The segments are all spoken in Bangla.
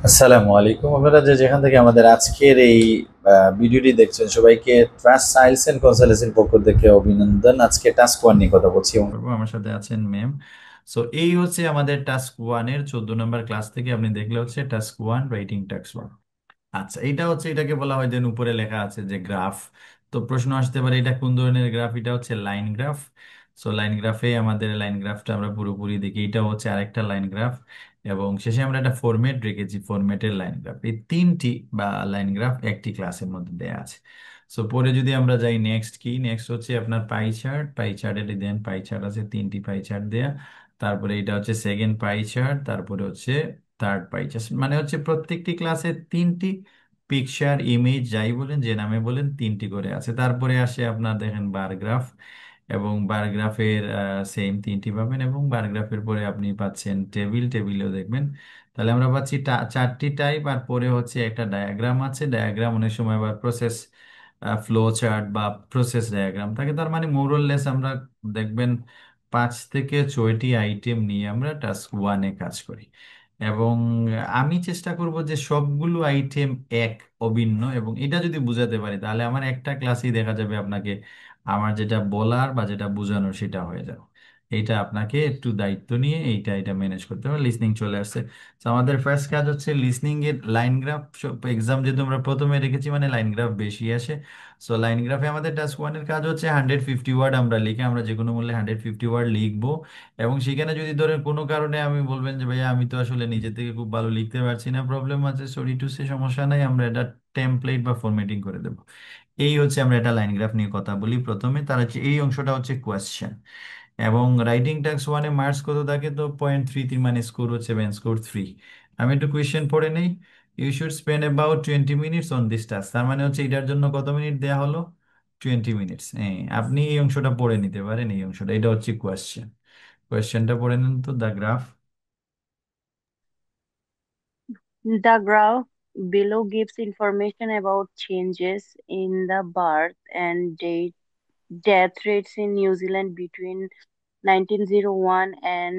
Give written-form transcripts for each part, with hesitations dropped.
আসসালামু আলাইকুম। আপনারা যে যেখান থেকে আমাদের আজকের এই ভিডিওটি দেখছেন, সবাইকে ট্রাস্ট সাইলস এন্ড কনসালটেন্সির পক্ষ থেকে অভিনন্দন। আজকে টাস্ক ওয়ান নিয়ে কথা বলছি এবং আমার সাথে আছেন ম্যাম। সো এই হচ্ছে আমাদের টাস্ক ওয়ানের 14 নম্বর ক্লাস থেকে আপনি দেখলে হচ্ছে task one, writing task one. আচ্ছা, এটা হচ্ছে, এটাকে বলা হয় যে উপরে লেখা আছে যে গ্রাফ। তো প্রশ্ন আসতে পারে এটা কোন ধরনের গ্রাফ। এটা হচ্ছে লাইন গ্রাফ। সো লাইন গ্রাফে আমাদের লাইন গ্রাফটা আমরা পুরোপুরি দেখি, এটা হচ্ছে আরেকটা লাইন গ্রাফ। এবং শেষে আমরা একটা ফরম্যাট রেখেছি, ফরম্যাটের লাইন গ্রাফ। এই তিনটি বা লাইন গ্রাফ একটি ক্লাসের মধ্যে দেয়া আছে। সো পরে যদি আমরা যাই নেক্সট, কি নেক্সট হচ্ছে আপনার পাই চার্ট। পাই চার্টের দেন পাই চার্ট আছে, তিনটি পাই চার্ট দেয়া। তারপরে এটা হচ্ছে সেকেন্ড পাই চার্ট, তারপরে হচ্ছে থার্ড পাই চার্ট। মানে হচ্ছে প্রত্যেকটি ক্লাসে তিনটি পিকচার, ইমেজ, যাই বলেন, যে নামে বলেন, তিনটি করে আছে। তারপরে আসে আপনার দেখেন বার গ্রাফ, এবং বার গ্রাফের সেম তিনটি পাবেন, এবং বার গ্রাফের পরে আপনি পাচ্ছেন টেবিল, টেবিলেও দেখবেন। তাহলে আমরা পাচ্ছি চারটি টাইপ। আর পরে হচ্ছে একটা ডায়াগ্রাম আছে, ডায়াগ্রাম অনেক সময় আবার প্রসেস ফ্লো চার্ট বা প্রসেস ডায়াগ্রাম থাকে। তার মানে মোরলেস আমরা দেখবেন 5 থেকে 6টি আইটেম নিয়ে আমরা টাস্ক ওয়ানে কাজ করি। এবং আমি চেষ্টা করব যে সবগুলো আইটেম এক, অভিন্ন। এবং এটা যদি বুঝাতে পারি তাহলে আমার একটা ক্লাসেই দেখা যাবে আপনাকে আমার যেটা বলার বা যেটা বোঝানোর সেটা হয়ে যাবে। এইটা আপনাকে একটু দায়িত্ব নিয়ে এইটা এটা ম্যানেজ করতে হবে। লিসনিং চলে আসছে। তো আমাদের ফার্স্ট কাজ হচ্ছে লিসনিং এর লাইন গ্রাফ। এক্সাম যেহেতু আমরা প্রথমে রেখেছি মানে লাইন গ্রাফ বেশি আসে। সো লাইন গ্রাফে আমাদের টাস্ক ওয়ানের কাজ হচ্ছে 150 ওয়ার্ড আমরা লিখে, আমরা যে কোনো মূল্যে 150 ওয়ার্ড লিখবো। এবং সেখানে যদি ধরেন কোনো কারণে আমি বলবেন যে ভাইয়া আমি তো আসলে নিজে থেকে খুব ভালো লিখতে পারছি না, প্রবলেম আছে, সরি টু সে, সমস্যা নাই, আমরা এটা টেমপ্লেট বা ফরম্যাটিং করে দেবো। এই হচ্ছে আমরা একটা লাইন গ্রাফ নিয়ে কথা বলি প্রথমে। তার হচ্ছে এই অংশটা হচ্ছে কোয়েশ্চেন। এবং রাইটিং টাস্ক ওয়ানে মার্কস কত থাকে? তো 0.33, মানে স্কোর হচ্ছে স্কোর 3। আমি একটু কোয়েশ্চেন পড়ে নেই। You should spend about 20 minutes on this task. তার মানে হচ্ছে এটার জন্য কত মিনিট দেওয়া হলো? 20 মিনিটস। হ্যাঁ, আপনি এই অংশটা পড়ে নিতে পারেন, এই অংশটা, এটা হচ্ছে কোয়েশ্চেন। কোয়েশ্চেনটা পড়ে নেন তো, the graph. The graph below gives information about changes in the birth and death rates in New Zealand between 1901 and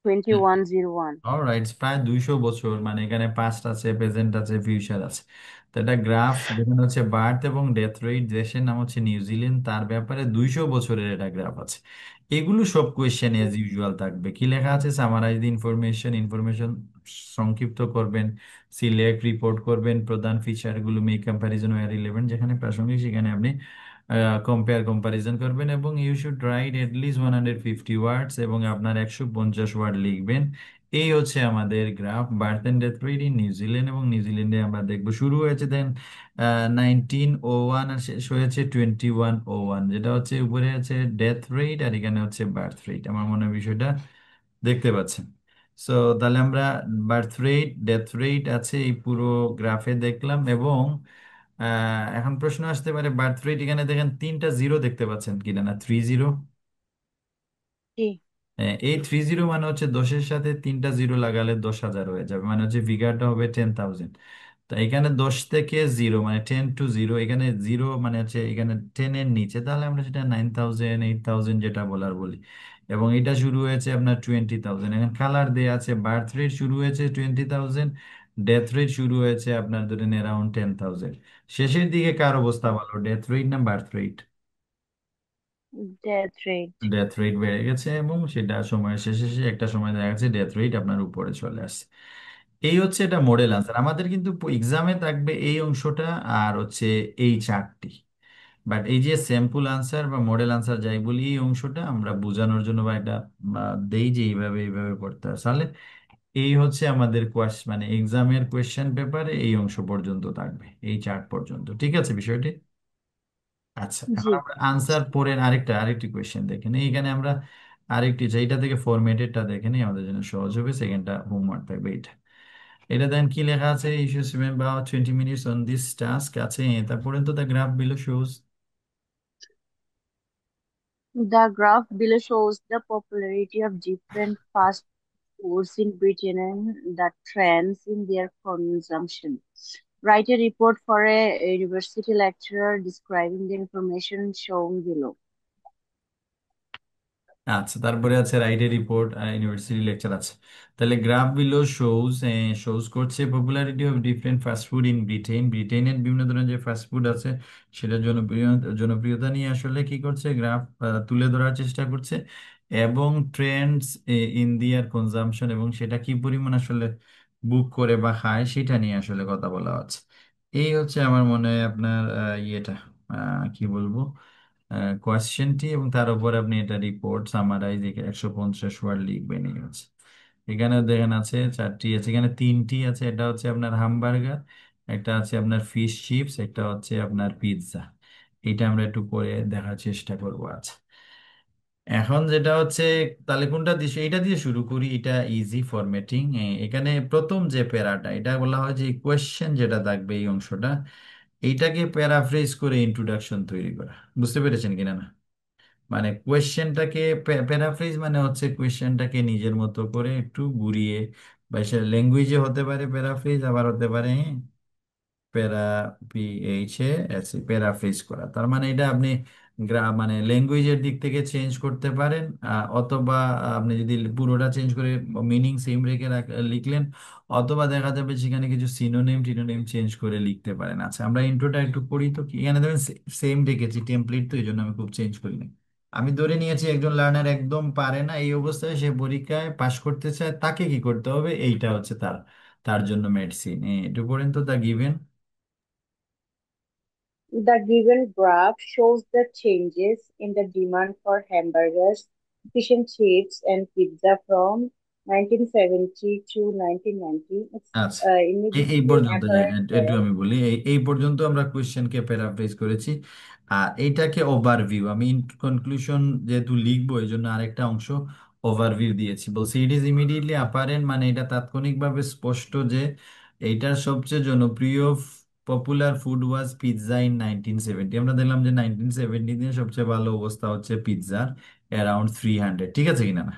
2101. Alright, প্রায় 200 বছর, মানে এখানে পাস্ট আছে, প্রেজেন্ট আছে, ফিউচার আছে। তো এটা গ্রাফ যেখানে হচ্ছে বার্থ এবং ডেথ রেট, দেশের নাম হচ্ছে নিউজিল্যান্ড, তার ব্যাপারে 200 বছরের এটা গ্রাফ আছে। এগুলো সব কোয়েশ্চেন এজ ইউজুয়াল থাকবে। কি লেখা আছে? সামারাইজ দি ইনফরমেশন, ইনফরমেশন সংক্ষিপ্ত করবেন, সিলেক্ট, রিপোর্ট করবেন, প্রধান ফিচারগুলো, মেক কম্প্যারিজন ওয়্যার রিলেভেন্ট, যেখানে প্রাসঙ্গিক সেখানে আপনি কম্পারিজন করবেন। এবং you should write at least 150 words, এবং আপনার 150 ওয়ার্ড লিখবেন। এই হচ্ছে আমাদের graph birth and death rate in New Zealand. এবং নিউজিল্যান্ডে আমরা দেখবো শুরু হয়েছে দেন 1901 আর শেষ হয়েছে 2101, যেটা হচ্ছে উপরে আছে ডেথ রেট আর এখানে হচ্ছে বার্থ রেট। আমার মনে হয় বিষয়টা দেখতে পাচ্ছেন। সো তাহলে আমরা বার্থ রেট, ডেথ রেট আছে এই পুরো গ্রাফে দেখলাম। এবং এখন প্রশ্ন আসতে পারে বার্থ রেট, এখানে দেখেন 3টা 0 দেখতে পাচ্ছেন কিনা, না 30? জি, হ্যাঁ, এই 30 মানে হচ্ছে 10-এর সাথে 3টা 0 লাগালে 10,000 হয়ে যাবে, মানে হচ্ছে ফিগারটা হবে 10,000। তো এখানে 10 থেকে 0 মানে 10 to 0, এখানে 0 মানে হচ্ছে এখানে 10-এর নিচে, তাহলে আমরা সেটা 9,000, 8,000 যেটা বলার বলি। এবং এটা শুরু হয়েছে আপনার 20,000, এখানে কালার দেওয়া আছে। বার্থ রেট শুরু হয়েছে 20,000, ডেথ রেট শুরু হয়েছে আপনার ধরেন অ্যারাউন্ড 10,000। শেষের দিকে কার অবস্থা ভালো, ডেথ রেট না birth rate? death rate. Death rate বেড়ে গেছে, এবং সেটা সময়ের শেষে শেষে একটা সময় দেখা যাচ্ছে ডেথ রেট আপনার উপরে চলে আসছে। এই হচ্ছে এটা মডেল আনসার। আমাদের কিন্তু এক্সামে থাকবে এই অংশটা আর হচ্ছে এই চারটি। বাট এই যে স্যাম্পল আনসার বা মডেল আনসার যাই বলি, এই অংশটা আমরা বোঝানোর জন্য বা এটা দেই যে এইভাবে এইভাবে পড়তে হয়। তাহলে এই হচ্ছে আমাদের মানে এক্সামের কোয়েশ্চেন পেপারে এই অংশ পর্যন্ত থাকবে, এই চার্ট পর্যন্ত। ঠিক আছে বিষয়টি? আচ্ছা, এখন জি, আমরা আনসার পড়ে আরেকটি কোয়েশ্চেন দেখেন। এইখানে আমরা আরেকটি এইটা থেকে ফরম্যাটেডটা দেখে নিই, আমাদের জন্য সহজ হবে। সেকেন্ডটা হোমওয়ার্ক থাকবে এটা। এটা দেন কি লেখা আছে? ইস্যু সেভেন বা 20 মিনিটস অন দিস টাস্ক আছে। তারপরে তো the graph below shows. the graph below shows the popularity of different fast foods in Britain and the trends in their consumption. Write a report for a university lecturer describing the information shown below. আচ্ছা, তারপরে আছে write a report, university lecture আছে। তাহলে গ্রাফ বিলো শোজ করছে popularity of different fast food in Britain. ব্রিটেনের বিভিন্ন ধরনের যে ফাস্ট ফুড আছে সেটার জনপ্রিয়তা নিয়ে আসলে কি করছে, গ্রাফ তুলে ধরার চেষ্টা করছে। এবং ট্রেন্ডস ইন দিয়ার কনজাম্পশন, এবং সেটা কি পরিমাণ আসলে বুক করে বা খায় সেটা নিয়ে আসলে কথা বলা হচ্ছে। এই হচ্ছে আমার মনে হয় আপনার ইয়েটা, কি বলবো, কোয়েশ্চেনটি, এবং তার উপর আপনি এটা রিপোর্ট সামারাইজ 150 ওয়ার্ড লিখবেন, এই হচ্ছে। এখানে দেখেন আছে চারটি আছে, এখানে তিনটি আছে, এটা হচ্ছে আপনার হামবার্গার, একটা আছে আপনার ফিশ চিপস, একটা হচ্ছে আপনার পিৎজা। এটা আমরা একটু পরে দেখার চেষ্টা করবো। আচ্ছা, এখন যেটা হচ্ছে, তাহলে কোনটা দিয়ে এইটা দিয়ে শুরু করি, এটা ইজি ফরম্যাটিং। এখানে প্রথম যে প্যারাটা, এটা বলা হয় যে কোয়েশ্চেন যেটা থাকবে এই অংশটা, এইটাকে প্যারাফ্রেজ করে ইন্ট্রোডাকশন তৈরি করা। বুঝতে পেরেছেন কিনা না? মানে কোয়েশ্চেনটাকে প্যারাফ্রেজ মানে হচ্ছে কোয়েশ্চেনটাকে নিজের মতো করে একটু ঘুরিয়ে, বা সে ল্যাঙ্গুয়েজে হতে পারে প্যারাফ্রেজ, আবার হতে পারে প্যারা পিএইচ এ এস প্যারাফ্রেজ করা। তার মানে এটা আপনি মানে ল্যাঙ্গুয়েজের দিক থেকে চেঞ্জ করতে পারেন, অথবা আপনি যদি পুরোটা চেঞ্জ করে মিনিং সেম রেখে লিখলেন, অথবা দেখা যাবে সেখানে কিছু সিনোনিম টিনোনিম চেঞ্জ করে লিখতে পারেন। আচ্ছা, আমরা ইন্ট্রোটা একটু পড়ি তো, কি এখানে দেখবেন সেম রেখেছি টেমপ্লেট, তো এই জন্য আমি খুব চেঞ্জ করিনি। আমি ধরে নিয়েছি একজন লার্নার একদম পারে না, এই অবস্থায় সে পরীক্ষায় পাশ করতে চায়, তাকে কি করতে হবে, এইটা হচ্ছে তার তার জন্য মেডিসিন। একটু পড়েন তো, দা given. The given graph shows the changes in the demand for hamburgers, fish and chips, and pizza from 1970 to 1990. It's আচ্ছা, এই immediately পর্যন্ত apparent একটু that আমি বলি, এই পর্যন্ত আমরা কোয়েশ্চেনকে প্যারাফ্রেজ করেছি। আর এইটাকে ওভারভিউ, আমি কনক্লুশন যেহেতু লিখবো এই জন্য আরেকটা অংশ ওভারভিউ দিয়েছি। বলছি ইট ইজ ইমিডিয়েটলি অ্যাপারেন্ট, মানে এটা তাৎক্ষণিকভাবে স্পষ্ট যে এইটার সবচেয়ে জনপ্রিয় popular food was pizza in 1970। আমরা দেখলাম যে 1970 সবচেয়ে ভালো অবস্থা হচ্ছে পিৎজার, অ্যারাউন্ড 300। ঠিক আছে কিনা না?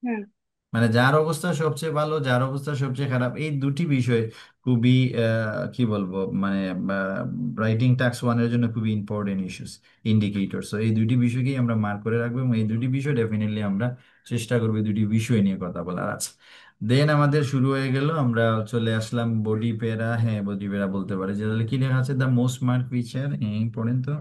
hmm, মানে যার অবস্থা সবচেয়ে ভালো, যার অবস্থা সবচেয়ে খারাপ, এই দুটি বিষয় খুবই কি বলবো, মানে রাইটিং টাস্ক ওয়ানের জন্য খুবই ইম্পর্টেন্ট ইস্যুস, ইন্ডিকেটর। সো এই দুটি বিষয়কেই আমরা মার্ক করে রাখবো, এবং এই দুটি বিষয় ডেফিনেটলি আমরা চেষ্টা করবো এই দুটি বিষয় নিয়ে কথা বলার। আছে দেন আমাদের শুরু হয়ে গেল, আমরা চলে আসলাম বডি প্যারা। হ্যাঁ, বডি প্যারা বলতে পারে যে, তাহলে কি লেখা আছে, দ্য মোস্ট মার্ক ফিচার, পড়েন তো।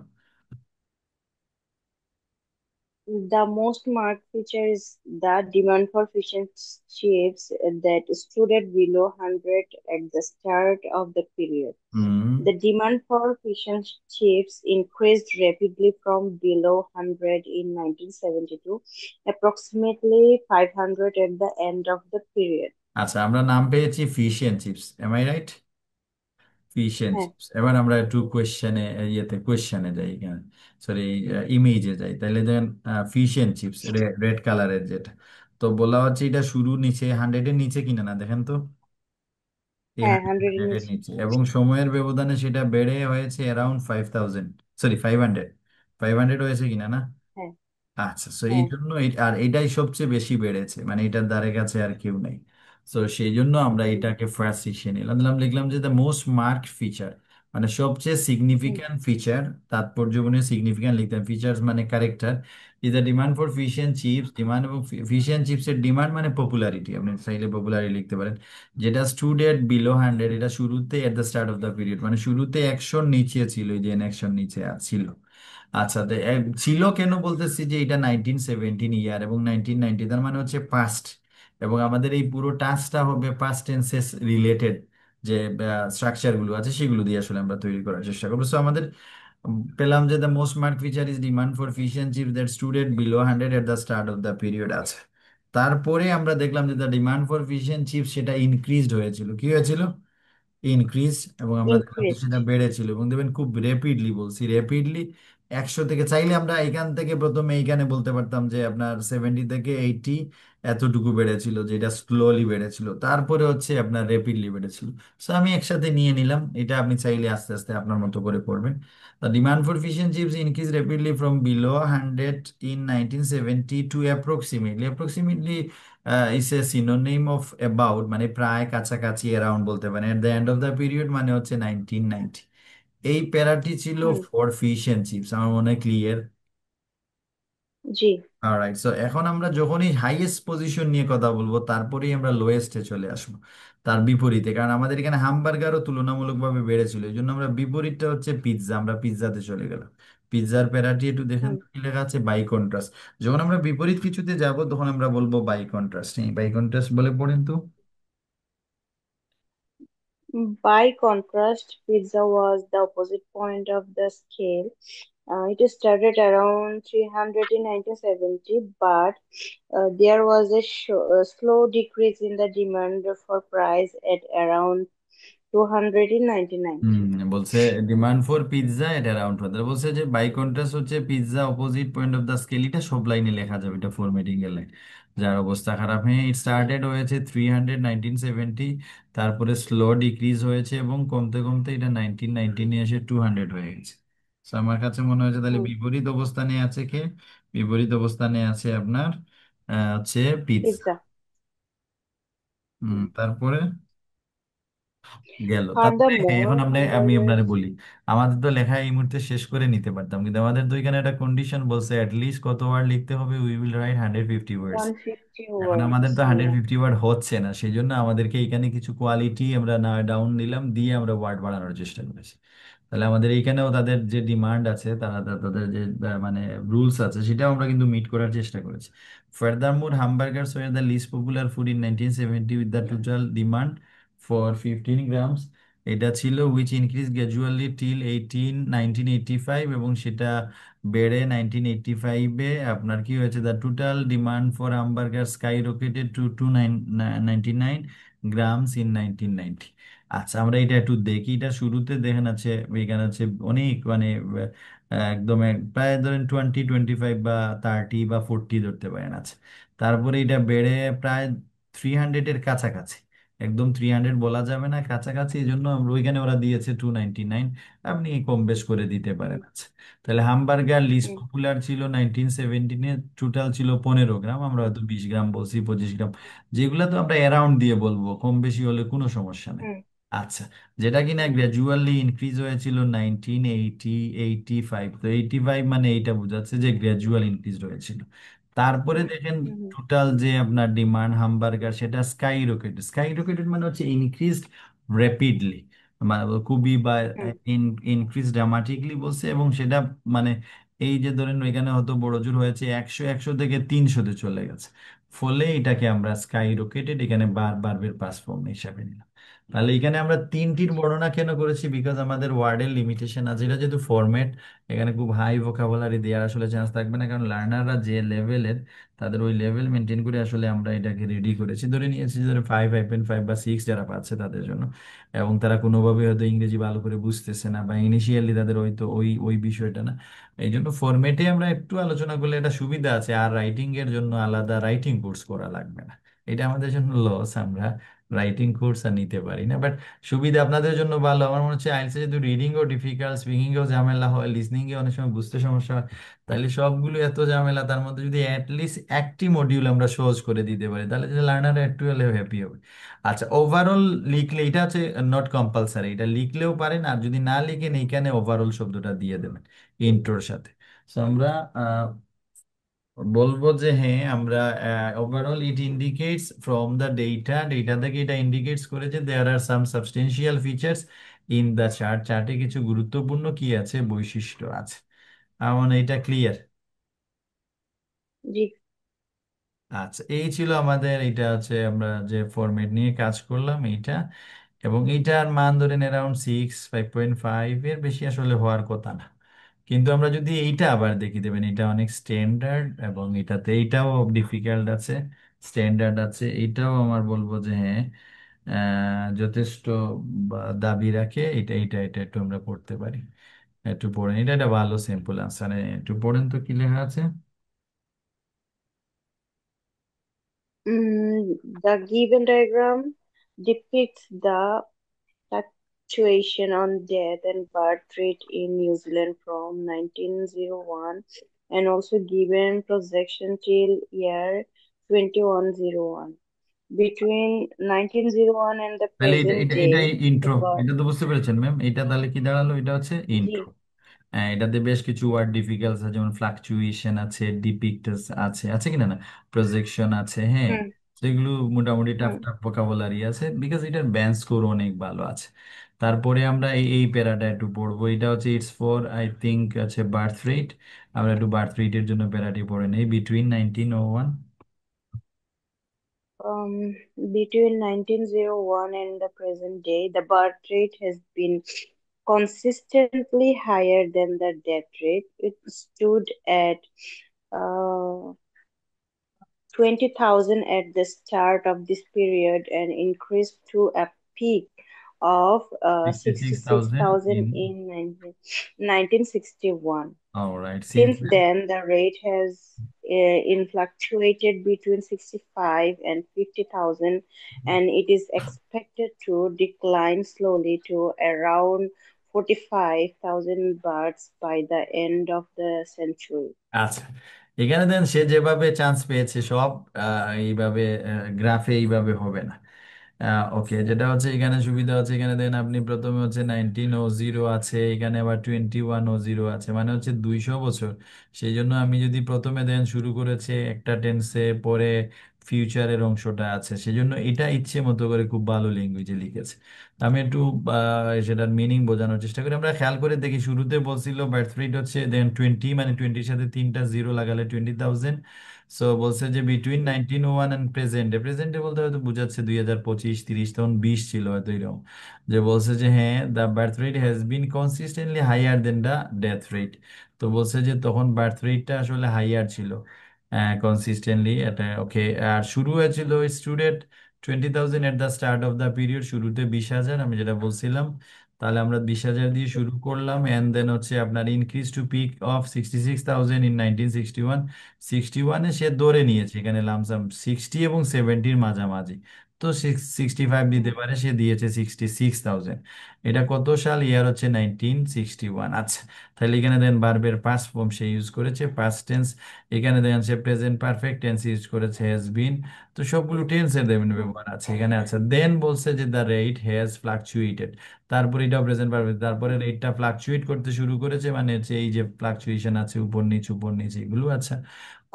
the most marked feature is the demand for fish and chips that stood at below 100 at the start of the period. Hmm. The demand for fish and chips increased rapidly from below 100 in 1972, approximately 500 at the end of the period. আচ্ছা, আমরা নাম পেয়েছি fish and chips, am I right? Fish and হ্যাঁ, চিপস। এবার আমরা একটু কোয়েশ্চেনে যাই, সরি, ইমেজে যাই। তাহলে দেখেন ফিশ এন্ড চিপস, রেড কালারের যেটা, তো বলা হচ্ছে এটা শুরু নিচে, 100-এর নিচে কিনা না, দেখেন তো, এই হ্যাঁ, 100 এর 100-এর নিচে। নিচে, এবং সময়ের ব্যবধানে সেটা বেড়ে হয়েছে অ্যারাউন্ড 5000, সরি 500, 500 হয়েছে কিনা না? হ্যাঁ, আচ্ছা, তো এই হ্যাঁ, জন্য আর এটাই সবচেয়ে বেশি বেড়েছে, মানে এটার ধারে কাছে আর কেউ নেই। তো সেই জন্য আমরা হুম, এটাকে ফার্স্ট সেকশন নিলাম, লিখলাম যে দ্য মোস্ট মার্কড ফিচার, মানে সবচেয়ে হুম, সিগনিফিক্যান্ট ফিচার, তাৎপর্যপূর্ণ সিগনিফিক্যান্ট লিখতাম, ফিচার্স মানে character, is the demand for fish and chips. Demand এবং ফিশ অ্যান্ড চিপসের ডিমান্ড মানে পপুলারিটি, আপনি চাইলে পপুলারিটি লিখতে পারেন, যেটা স্টুডেন্ট বিলো 100, এটা শুরুতে at the start of the period, মানে শুরুতে 100-র নিচে ছিল, এই যে 100-র নিচে ছিল। আচ্ছা, তো ছিল কেন বলতেছি, যে এটা 1917 ইয়ার এবং 1990, তার মানে হচ্ছে পাস্ট, এবং আমাদের এই পুরো টাস্কটা হবে পাস্ট টেন্সেস রিলেটেড, যে স্ট্রাকচার গুলো আছে সেগুলো দিয়ে আসলে আমরা তৈরি করার চেষ্টা করবো। সো আমাদের পেলাম যে the most mark feature is demand for fish and chips that student below 100 at the start of the period. আছে, তারপরে আমরা দেখলাম যে the demand for fish and chips সেটা ইনক্রিজড হয়েছিল, কি হয়েছিল, ইনক্রিজ, এবং আমরা দেখলাম যে increased. সেটা বেড়েছিল, এবং দেখবেন খুব র্যাপিডলি, বলছি র্যাপিডলি, 100 থেকে, চাইলে আমরা এখান থেকে প্রথমে এইখানে বলতে পারতাম যে আপনার 70 থেকে 80 এতটুকু বেড়েছিল, যেটা স্লোলি বেড়েছিল, তারপরে হচ্ছে আপনার র্যাপিডলি বেড়েছিল। সো আমি একসাথে নিয়ে নিলাম, এটা আপনি চাইলে আস্তে আস্তে আপনার মতো করে পড়বেন। The demand for fish and chips increased rapidly from below 100 in 1970 to approximately is a synonym of about, মানে প্রায়, কাছাকাছি, অ্যারাউন্ড বলতে পারেন, at the end of the period মানে হচ্ছে 1990। এই প্যারাটি ছিল হুম, ফর ফিশ এন্ড চিপস, আমার মনে হয় ক্লিয়ার। জি, অলরাইট, সো এখন আমরা যখনই হাইয়েস্ট পজিশন নিয়ে কথা বলবো তারপরেই আমরা লোয়েস্টে চলে আসবো, তার বিপরীতে, কারণ আমাদের এখানে হামবার্গারও তুলনামূলকভাবে বেড়েছিল, এই জন্য আমরা বিপরীতটা হচ্ছে পিৎজা, আমরা পিৎজাতে চলে গেলাম। পিৎজার প্যারাটি একটু দেখেন হুম। তো কি লেখা আছে, বাই কন্ট্রাস্ট। যখন আমরা বিপরীত কিছুতে যাব তখন আমরা বলবো বাই কন্ট্রাস্ট। বাই কন্ট্রাস্ট বলে পড়েন তো। By contrast, pizza was the opposite point of the scale. It started around 300 in 1970, but there was a slow decrease in the demand for price at around 200 in হুম, 1990. বলছে demand for pizza at around, বলছে যে বাই কন্ট্রাস্ট হচ্ছে pizza opposite point of the scale, এটা সব লাইনে লেখা যাবে, এটা ফরম্যাটিং এর লাইন। যার অবস্থা খারাপ, হ্যাঁ, ইট স্টার্টেড হয়েছে 300 1970, তারপরে স্লো ডিক্রিজ হয়েছে এবং কমতে কমতে এটা 1919 এসে 200 হয়ে গেছে। So, আমার কাছে মনে হয়েছে তাহলে Hmm. বিপরীত অবস্থানে আছে কে? বিপরীত অবস্থানে আছে আপনার হচ্ছে পিৎজা। Pizza. Hmm. তারপরে গেল, তারপরে হ্যাঁ, এখন Furthermore, আমি আপনারে hamburgers বলি, আমাদের তো লেখা এই মুহূর্তে শেষ করে নিতে পারতাম, কিন্তু আমাদের তো এখানে একটা কন্ডিশন বলছে লিস্ট কত ওয়ার্ড লিখতে হবে, উই উইল রাইট 150 ওয়ার্ডস। 150 এখন আমাদের তো words. Hundred Yeah. Fifty word হচ্ছে না, সেই জন্য আমাদেরকে এখানে কিছু কোয়ালিটি আমরা না ডাউন দিলাম, দিয়ে আমরা ওয়ার্ড বাড়ানোর চেষ্টা করেছি। তাহলে আমাদের এইখানেও তাদের যে ডিমান্ড আছে, তাদের যে মানে রুলস আছে, সেটাও আমরা কিন্তু মিট করার চেষ্টা করেছি। Furthermore hamburgers were the least popular food in 1970 with the total demand for 15 grams. এটা ছিল উইচ ইনক্রিজ গ্র্যাজুয়ালি টিল 1985, এবং সেটা বেড়ে 1985-এ আপনার কি হয়েছে, the total demand for hamburger skyrocketed to 299 grams in 1990। আচ্ছা, আমরা এটা একটু দেখি, এটা শুরুতে দেখেন আছে, এখানে আছে অনেক মানে একদম প্রায় ধরেন 20 25 বা 30 বা 40 ধরতে পারেন আছে। তারপরে এটা বেড়ে প্রায় 300-এর কাছাকাছি, একদম 300 বলা যাবে না, কাছাকাছি, এই জন্য আমরা ওইখানে ওরা দিয়েছে 299, আপনি কম বেশ করে দিতে পারেন। Hmm. আচ্ছা, তাহলে হামবার্গার লিস্ট Hmm. পপুলার ছিল 1917-এ, টোটাল ছিল 15 গ্রাম, আমরা হয়তো 20 গ্রাম বলছি, 25 গ্রাম, যেগুলো তো আমরা অ্যারাউন্ড দিয়ে বলবো, কম বেশি হলে কোনো সমস্যা নেই। Hmm. আচ্ছা, যেটা কিনা গ্র্যাজুয়ালি ইনক্রিজ হয়েছিল 1980 85, তো 85 মানে এইটা বোঝাচ্ছে যে গ্র্যাজুয়াল ইনক্রিজ হয়েছিল। তারপরে দেখেন Hmm. টোটাল যে আপনার ডিমান্ড হামবার্গার, সেটা স্কাই রকেট, স্কাই রকেটেড মানে হচ্ছে ইনক্রিজড র্যাপিডলি, মানে খুবই, বা Hmm. ইনক্রিজ ড্রামাটিকলি বলছে, এবং সেটা মানে এই যে ধরেন এখানে হয়তো বড় জোর হয়েছে 100 থেকে 300-তে চলে গেছে, ফলে এটাকে আমরা স্কাই রকেটেড এখানে বারবার পাস ফর্ম হিসাবে নিলাম। তাহলে এখানে আমরা তিনটির বর্ণনা কেন করেছি, বিকজ আমাদের ওয়ার্ডের লিমিটেশন আছে, এটা যেহেতু ফরম্যাট, এখানে খুব হাই ভোকাবুলারি দেওয়ার আসলে চান্স থাকবে না, কারণ লার্নাররা যে লেভেলের, তাদের ওই লেভেল মেনটেন করে আসলে আমরা এটাকে রেডি করেছি, ধরে নিয়েছি ধরে 5 5.5 বা 6 যারা পাচ্ছে তাদের জন্য, এবং তারা কোনোভাবে হয়তো ইংরেজি ভালো করে বুঝতেছে না, বা ইনিশিয়ালি তাদের হয়তো ওই ওই বিষয়টা না, এই জন্য ফরম্যাটে আমরা একটু আলোচনা করলে এটা সুবিধা আছে, আর রাইটিং এর জন্য আলাদা রাইটিং কোর্স করা লাগবে না, এটা আমাদের জন্য লস, আমরা রাইটিং কোর্স আর নিতে পারি না, বাট সুবিধা আপনাদের জন্য ভালো। আমার মনে হচ্ছে আইএলটিএস যেহেতু রিডিং ও ডিফিকাল্ট, স্পিকিং এও ঝামেলা হয়, লিসনিং এ অনেক সময় বুঝতে সমস্যা হয়, তাহলে সবগুলো এত ঝামেলা, তার মধ্যে যদি অ্যাটলিস্ট একটি মডিউল আমরা সহজ করে দিতে পারি, তাহলে যে লার্নার একটু হলেও হ্যাপি হবে। আচ্ছা, ওভারঅল লিখলে এটা হচ্ছে নট কম্পালসারি, এটা লিখলেও পারেন, আর যদি না লিখেন এইখানে ওভারঅল শব্দটা দিয়ে দেবেন ইন্ট্রোর সাথে। So, আমরা বলবো যে হ্যাঁ, আমরা overall it indicates from the data, data থেকে এটা ইন্ডিকেটস করে যে there are some substantial features in the chart, চার্টে কিছু গুরুত্বপূর্ণ কি আছে, বৈশিষ্ট্য আছে। আমার এটা ক্লিয়ার। জি। আচ্ছা, এই ছিল আমাদের, এটা হচ্ছে আমরা যে ফরম্যাট নিয়ে কাজ করলাম এইটা, এবং এইটার মান ধরেন অ্যারাউন্ড 6 5.5, এর বেশি আসলে হওয়ার কথা না। কিন্তু আমরা যদি এইটা আবার দেখি, দেবেন এটা অনেক স্ট্যান্ডার্ড, এবং এটাতে এইটাও ডিফিকাল্ট আছে, স্ট্যান্ডার্ড আছে, এইটাও আমার বলবো যে হ্যাঁ যথেষ্ট দাবি রাখে, এটা এটা এটা একটু আমরা পড়তে পারি। একটু পড়েন, এটা একটা ভালো সিম্পল আনসার, একটু পড়েন তো কি লেখা আছে। The given diagram depicts the fluctuation on death and birth rate in New Zealand from 1901 and also given projection till year 2101. Between 1901 and the তাহলে এটা present এটা এটা day, the ইন্ট্রো, birth. এটা তো বুঝতে পেরেছেন ম্যাম, এটা তাহলে কি দাঁড়ালো, এটা হচ্ছে জি। ইন্ট্রো। এটাতে বেশ কিছু ওয়ার্ড ডিফিকাল্ট আছে, যেমন ফ্লাকচুয়েশন আছে, ডিপিক্ট আছে, আছে কিনা না, প্রজেকশন আছে, হ্যাঁ। হুম তো এগুলো মোটামুটি টাফ হুম টাফ ভোকাবুলারি আছে, বিকজ এটার ব্যান্ড স্কোর অনেক ভালো আছে। তারপরে আমরা এই প্যারাটা একটু পড়বো, এটা হচ্ছে ইটস ফর আই থিঙ্ক আছে বার্থ রেট। আমরা একটু বার্থ রেটের জন্য প্যারাটি পড়ে নেই, between 1901। Um, Between 1901 and the present day, the birth rate has been consistently higher than the death rate. It stood at uh, 20,000 at the start of this period and increased to a peak of 66,000 66,000 in, in 1961. all right, since Since then. then, the rate has in fluctuated between 65 and 50,000, and it is expected to decline slowly to around 45,000 births by the end of the century. আচ্ছা, এখানে দেন সে যেভাবে চান্স পেয়েছে সব এইভাবে গ্রাফে এইভাবে হবে না। ওকে, যেটা হচ্ছে এখানে সুবিধা হচ্ছে, এখানে দেন আপনি প্রথমে হচ্ছে 1900 আছে, এখানে আবার 2100 আছে, মানে হচ্ছে 200 বছর। সেই জন্য আমি যদি প্রথমে দেন শুরু করেছে একটা টেন্সে, পরে ফিউচারের অংশটা আছে, সেই জন্য এটা ইচ্ছে মতো করে খুব ভালো ল্যাঙ্গুয়েজে লিখেছে। তো আমি একটু সেটার মিনিং বোঝানোর চেষ্টা করি। আমরা খেয়াল করে দেখি, শুরুতে বলছিল বার্থ রেট হচ্ছে দেন 20, মানে 20-র সাথে 3টা জিরো লাগালে 20,000। সো বলছে যে বিটুইন 1901 অ্যান্ড প্রেজেন্টে, প্রেজেন্টে বলতে হয়তো বোঝাচ্ছে 2025-30, তখন 20 ছিল হয়তো এরকম। যে বলছে যে হ্যাঁ, the birth rate has been consistently higher than the death rate. তো বলছে যে তখন বার্থ রেটটা আসলে হাইয়ার ছিল কনসিস্টেন্টলি, এটা ওকে। আর শুরু হয়েছিল student 20,000 at the start of the period, শুরুতে 20,000, আমি যেটা বলছিলাম। তাহলে আমরা 20,000 দিয়ে শুরু করলাম, অ্যান্ড দেন হচ্ছে আপনার increase to peak of 66,000 in 1961। 61-এ সে ধরে নিয়েছে এখানে লামসাম 60 এবং 70-র মাঝামাঝি। তো 65 দিতে পারে, সে দিয়েছে 66,000। এটা কত সাল, ইয়ার হচ্ছে 1961। আচ্ছা, তাহলে এখানে দেন ভার্বের পাস্ট ফর্ম সে ইউজ করেছে, পাস্ট টেন্স। এখানে দেখেন সে প্রেজেন্ট পারফেক্ট টেন্স ইউজ করেছে, হ্যাজ বিন। তো সবগুলো টেন্সের দেবেন ব্যবহার আছে এখানে। আচ্ছা, দেন বলছে যে দ্য রেট হ্যাজ ফ্লাকচুয়েটেড। তারপরে এটাও প্রেজেন্ট পারফেক্ট, তারপরে রেটটা ফ্লাকচুয়েট করতে শুরু করেছে, মানে হচ্ছে এই যে ফ্লাকচুয়েশন আছে, উপর নিচ এগুলো আচ্ছা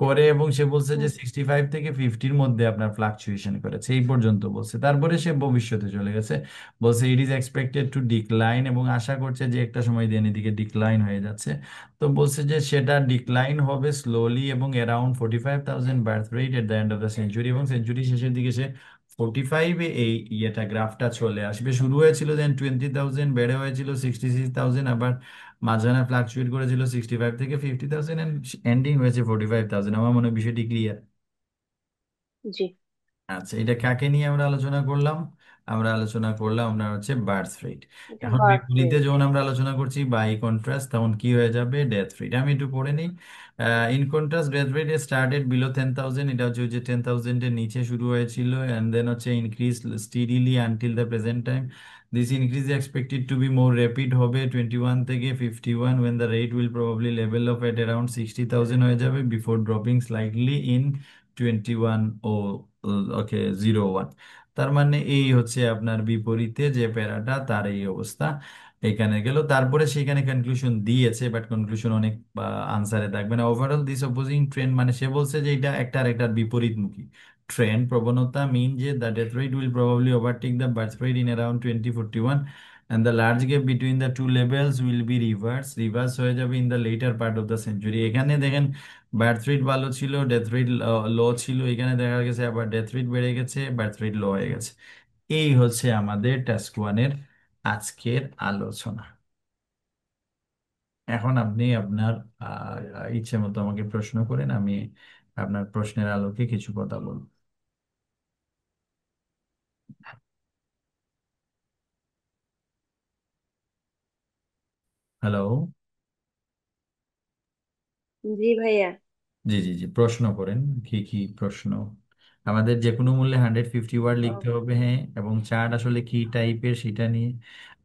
করে। এবং সে বলছে যে Mm, 65 থেকে 50-র মধ্যে আপনার ফ্লাকচুয়েশন করেছে, এই পর্যন্ত বলছে। তারপরে সে ভবিষ্যতে চলে গেছে, বলছে it is expected to decline, এবং আশা করছে যে একটা সময় দিয়ে এদিকে ডিক্লাইন হয়ে যাচ্ছে। তো বলছে যে সেটা ডিক্লাইন হবে স্লোলি এবং around 45,000 birth rate at the end of the century, এবং সেঞ্চুরি শেষের দিকে সে 45-এ এই ইয়েটা গ্রাফটা চলে আসবে। শুরু হয়েছিল দেন 20,000, বেড়ে হয়েছিল 66,000, আবার মাঝখানে ফ্লাকচুয়েট করেছিল 65 থেকে 50,000, এন্ড এন্ডিং হয়েছে 45,000। আমার মনে হয় বিষয়টি ক্লিয়ার। জি, আচ্ছা, এটা কাকে নিয়ে আমরা আলোচনা করলাম? আমরা আলোচনা করলাম আমরা হচ্ছে বার্থ রেট। এটা এখন বার্থ বিপরীতে রেট। যখন আমরা আলোচনা করছি বাই কন্ট্রাস্ট, তখন কি হয়ে যাবে, ডেথ রেট। আমি একটু পড়ে নিই। In contrast death rate started below 10,000, এটা হচ্ছে ওই যে 10,000 এর নিচে শুরু হয়েছিল, এন্ড দেন হচ্ছে increase steadily until the present time. This increase expected to be more rapid হবে 21 থেকে 51, when the rate will probably level off at around 60,000 হয়ে যাবে, বিফোর ড্রপিং স্লাইটলি ইন 21 ও ওকে 01। তার মানে এই হচ্ছে আপনার বিপরীতে যে প্যারাটা, তার এই অবস্থা এখানে গেল। তারপরে সেখানে কনক্লুশন দিয়েছে, বাট কনক্লুশন অনেক আনসারে থাকবে না। ওভারঅল দিস অপোজিং ট্রেন্ড, মানে সে বলছে যে এটা একটা আরেকটার বিপরীতমুখী ট্রেন্ড প্রবণতা, মিন যে the death rate will probably overtake the birth rate in around 2041, and the large gap between the two levels will be reverse হয়ে যাবে in the latter part of the century. এখানে দেখেন বার্থ রেট ভালো ছিল, ডেথ রেট লো ছিল, এখানে দেখা গেছে আবার ডেথ রেট বেড়ে গেছে, বার্থ রেট লো হয়ে গেছে। এই হচ্ছে আমাদের টাস্ক ওয়ানের আজকের আলোচনা। এখন আপনি আপনার ইচ্ছে মতো আমাকে প্রশ্ন করেন, আমি আপনার প্রশ্নের আলোকে কিছু কথা বলবো। হ্যালো। জি ভাইয়া। জি জি জি, প্রশ্ন করেন। কি কি প্রশ্ন? আমাদের যে কোনো মূল্যে 150 ওয়ার্ড লিখতে আহ, হবে, হ্যাঁ। এবং চার্ট আসলে কি টাইপের সেটা নিয়ে,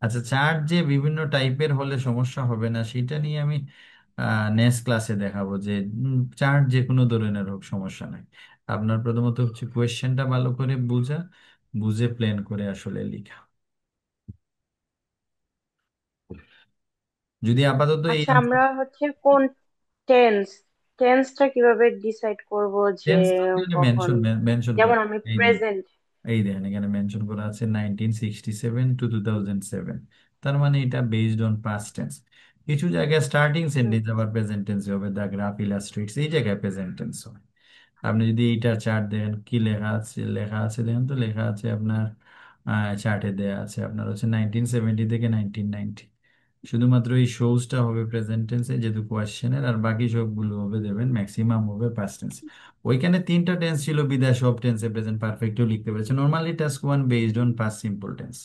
আচ্ছা চার্ট যে বিভিন্ন টাইপের হলে সমস্যা হবে না সেটা নিয়ে আমি নেক্সট ক্লাসে দেখাবো, যে চার্ট যে কোনো ধরনের হোক সমস্যা নাই। আপনার প্রথমত হচ্ছে কোয়েশ্চেনটা ভালো করে বুঝে প্ল্যান করে আসলে লিখা। যদি আপাতত এই আচ্ছা, আমরা হচ্ছে কোন টেন্স টেন্সটা কিভাবে ডিসাইড করব যে টেন্স তো আপনি কখন? মেনশন মেনশন যেমন করে, আমি এই দেখেন, প্রেজেন্ট। এই দেখেন এখানে মেনশন করা আছে 1967 to 2007, তার মানে এটা বেসড অন পাস্ট টেন্স। কিছু জায়গায় স্টার্টিং সেন্টেন্স আবার প্রেজেন্ট টেন্স হবে, দ্য গ্রাফ ইলাস্ট্রেটস, এই জায়গায় প্রেজেন্ট টেন্স হয়। আপনি যদি এইটা চার্ট দেখেন, কি লেখা আছে দেখেন তো, লেখা আছে আপনার চার্টে দেয়া আছে আপনার হচ্ছে 1970 থেকে 1990। শুধুমাত্র এই শোজটা হবে প্রেজেন্ট টেন্সে যেহেতু কোয়েশ্চেনের, আর বাকি সবগুলো হবে দেবেন ম্যাক্সিমাম হবে পাস্ট টেন্স। ওইখানে তিনটা টেন্স ছিল বিদায় সব টেন্সে প্রেজেন্ট পারফেক্টও লিখতে পেরেছে। Normally task one based on past simple tense.